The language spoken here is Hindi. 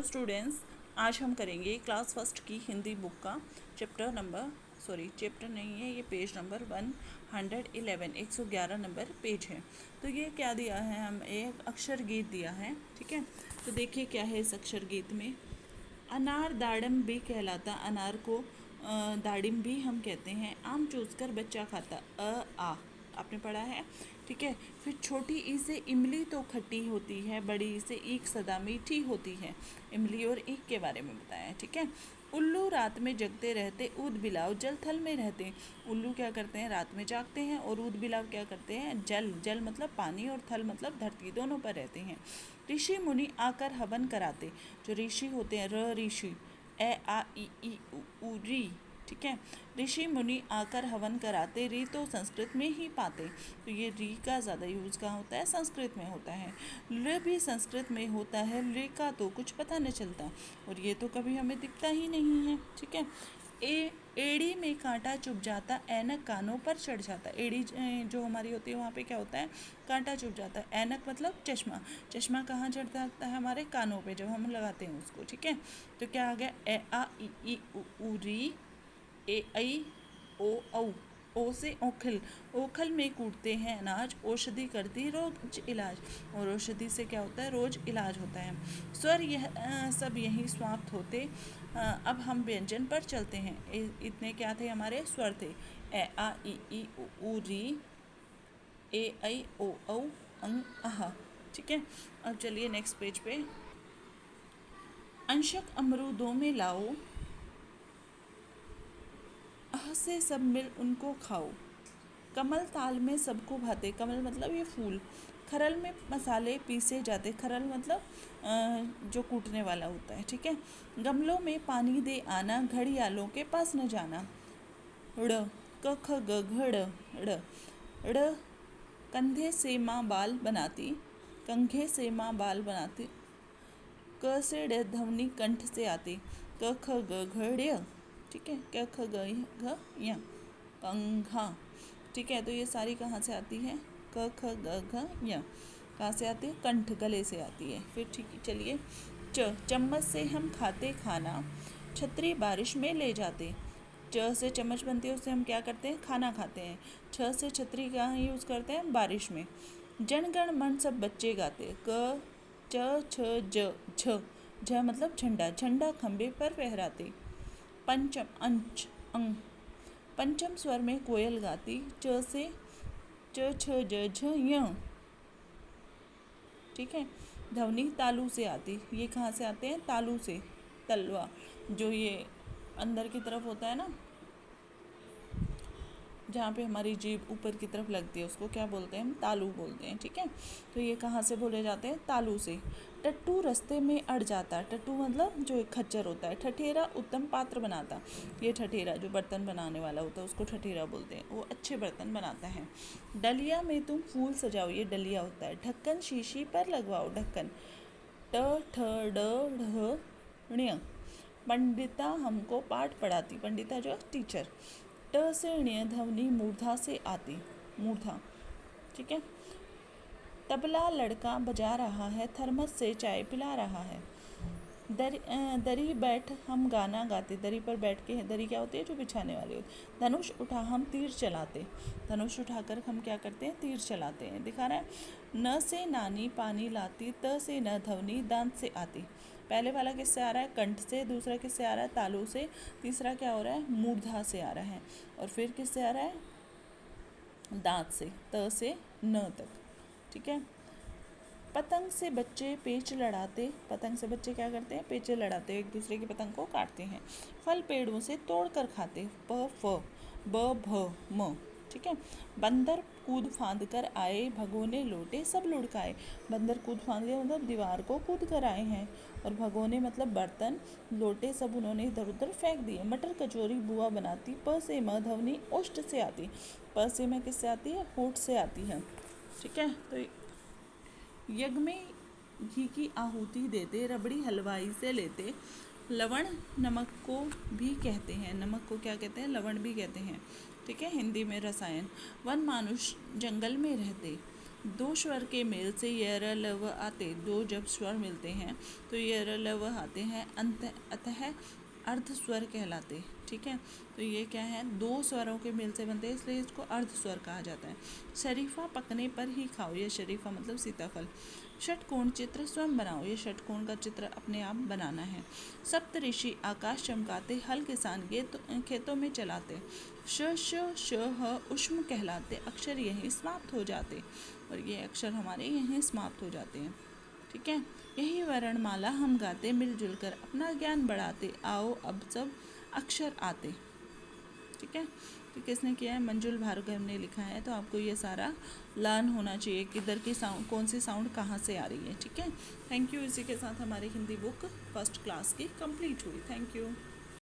स्टूडेंट्स, आज हम करेंगे क्लास फर्स्ट की हिंदी बुक का चैप्टर नहीं है ये, पेज नंबर 111 111 नंबर पेज है। तो ये क्या दिया है, हम एक अक्षर गीत दिया है, ठीक है। तो देखिए क्या है इस अक्षर गीत में। अनार दाड़म भी कहलाता, अनार को दाड़िम भी हम कहते हैं। आम चूस कर बच्चा खाता, आ आपने पढ़ा है, ठीक है। फिर छोटी ई से इमली तो खट्टी होती है, बड़ी ई से ईख सदा मीठी होती है। इमली और ईख के बारे में बताया है, ठीक है। उल्लू रात में जगते रहते, ऊद बिलाव जल थल में रहते हैं। उल्लू क्या करते हैं, रात में जागते हैं, और ऊद बिलाव क्या करते हैं, जल मतलब पानी, और थल मतलब धरती, दोनों पर रहते हैं। ऋषि मुनि आकर हवन कराते, जो ऋषि होते हैं, र ऋषि, ए आ ई उ री, ठीक है। ऋषि मुनि आकर हवन कराते, री तो संस्कृत में ही पाते, तो ये री का ज़्यादा यूज़ कहाँ होता है, संस्कृत में होता है। ल भी संस्कृत में होता है, ल का तो कुछ पता नहीं चलता, और ये तो कभी हमें दिखता ही नहीं है, ठीक है। एड़ी में कांटा चुभ जाता, ऐनक कानों पर चढ़ जाता। एड़ी जो हमारी होती है वहाँ पे क्या होता है, कांटा चुभ जाता है। ऐनक मतलब चश्मा, चश्मा कहाँ चढ़ जाता है, हमारे कानों पे जब हम लगाते हैं उसको, ठीक है। तो क्या आ गया, ए आ ई उ री, ए आई ओ औ, ओ से ओखल, ओखल में कूटते हैं अनाज, औषधि करती रोज इलाज, और औषधि से क्या होता है, रोज इलाज होता है। स्वर यह सब यहीं समाप्त होते। अब हम व्यंजन पर चलते हैं। इतने क्या थे, हमारे स्वर थे, ए आ ई उ री, ए आई ओ औ, अंग अह, ठीक है। अब चलिए नेक्स्ट पेज पे। अंशक अमरूदों में लाओ, अह से सब मिल उनको खाओ। कमल ताल में सबको भाते, कमल मतलब ये फूल। खरल में मसाले पीसे जाते, खरल मतलब जो कूटने वाला होता है, ठीक है। गमलों में पानी दे आना, घड़ियालों के पास न जाना। ड़ क ख ग घ ड़, ड़ कंधे से माँ बाल बनाती, कंघे से माँ बाल बनाती। क से ड ध्वनि कंठ से आती, क ख ग घ ड़, ठीक है। क ख ग घ य, कंघा, ठीक है। तो ये सारी कहाँ से आती है, क ख ग घ य, कहाँ से आती है, कंठ, गले से आती है। फिर ठीक है, चलिए। चम्मच से हम खाते खाना, छतरी बारिश में ले जाते। च से चम्मच बनती है, उससे हम क्या करते हैं, खाना खाते हैं। छ से छतरी कहाँ यूज़ करते हैं, बारिश में। जनगण मन सब बच्चे गाते, क च छ ज झ, झ मतलब झंडा, झंडा खंबे पर फहराते। पंचम अंच अंग, पंचम स्वर में कोयल गाती, च से च छ ज झ य, ठीक है। ध्वनि तालू से आती, ये कहाँ से आते हैं, तालू से, तलवा जो ये अंदर की तरफ होता है ना, जहाँ पे हमारी जीभ ऊपर की तरफ लगती है, उसको क्या बोलते हैं, हम तालू बोलते हैं, ठीक है। तो ये कहाँ से बोले जाते हैं, तालू से। टट्टू रास्ते में अड़ जाता, टट्टू मतलब जो एक खच्चर होता है। ठठेरा उत्तम पात्र बनाता, ये ठठेरा जो बर्तन बनाने वाला होता है उसको ठठेरा बोलते हैं, वो अच्छे बर्तन बनाता है। डलिया में तुम फूल सजाओ, ये डलिया होता है। ढक्कन शीशी पर लगवाओ, ढक्कन। ट ठ ड ढ ण्य, पंडिता हमको पाठ पढ़ाती, पंडिता जो टीचर। ट से ण्य ध्वनि मूर्धा से आती, मूर्धा, ठीक है। तबला लड़का बजा रहा है, थर्मस से चाय पिला रहा है। दरी बैठ हम गाना गाते, दरी पर बैठ के, दरी क्या होती है, जो बिछाने वाली होती है। धनुष उठा हम तीर चलाते, धनुष उठाकर हम क्या करते हैं, तीर चलाते हैं, दिखा रहा है। न से नानी पानी लाती, त से न ध्वनि दांत से आती। पहले वाला किससे आ रहा है, कंठ से, दूसरा किससे आ रहा है, तालू से, तीसरा क्या हो रहा है, मूर्धा से आ रहा है, और फिर किससे आ रहा है, दांत से, त से न तक, ठीक है। पतंग से बच्चे पेच लड़ाते, पतंग से बच्चे क्या करते हैं, पेचे लड़ाते, एक दूसरे की पतंग को काटते हैं। फल पेड़ों से तोड़ कर खाते, प फ ब भ म, ठीक है। बंदर कूद फांद कर आए, भगोने लोटे सब लुढ़काए। बंदर कूद फांद के मतलब दीवार को कूद कर आए हैं, और भगोने मतलब बर्तन, लोटे सब उन्होंने इधर उधर फेंक दिए। मटर कचौरी बुआ बनाती, प से म ध्वनि ओष्ठ से आती, प से म किससे आती है, होठ से आती है, ठीक है। तो यज्ञ में घी की आहुति देते, रबड़ी हलवाई से लेते। लवण नमक को भी कहते हैं, नमक को क्या कहते हैं, लवण भी कहते हैं, ठीक है, हिंदी में रसायन। वन मानुष जंगल में रहते, दो स्वर के मेल से यर लव आते, दो जब स्वर मिलते हैं तो यर लव आते हैं, अंत अतः अर्ध स्वर कहलाते। ठीक है, तो ये क्या है, दो स्वरों के मेल से बनते हैं इसलिए इसको अर्ध स्वर कहा जाता है। शरीफा पकने पर ही खाओ, ये शरीफा मतलब सीताफल। षटकोण चित्र स्वयं बनाओ, ये षटकोण का चित्र अपने आप बनाना है। सप्त ऋषि आकाश चमकाते, हल किसान खेतों में चलाते। श श श ह उष्म कहलाते, अक्षर यहीं समाप्त हो जाते, और ये अक्षर हमारे यहीं समाप्त हो जाते हैं। ठीक है, यही वर्णमाला हम गाते, मिलजुल कर अपना ज्ञान बढ़ाते, आओ अब सब अक्षर आते। ठीक है, तो किसने किया है, मंजुल भार्गव ने लिखा है। तो आपको ये सारा लर्न होना चाहिए किधर की साउंड, कौन सी साउंड कहाँ से आ रही है। ठीक है, थैंक यू। इसी के साथ हमारी हिंदी बुक फर्स्ट क्लास की कंप्लीट हुई। Thank you.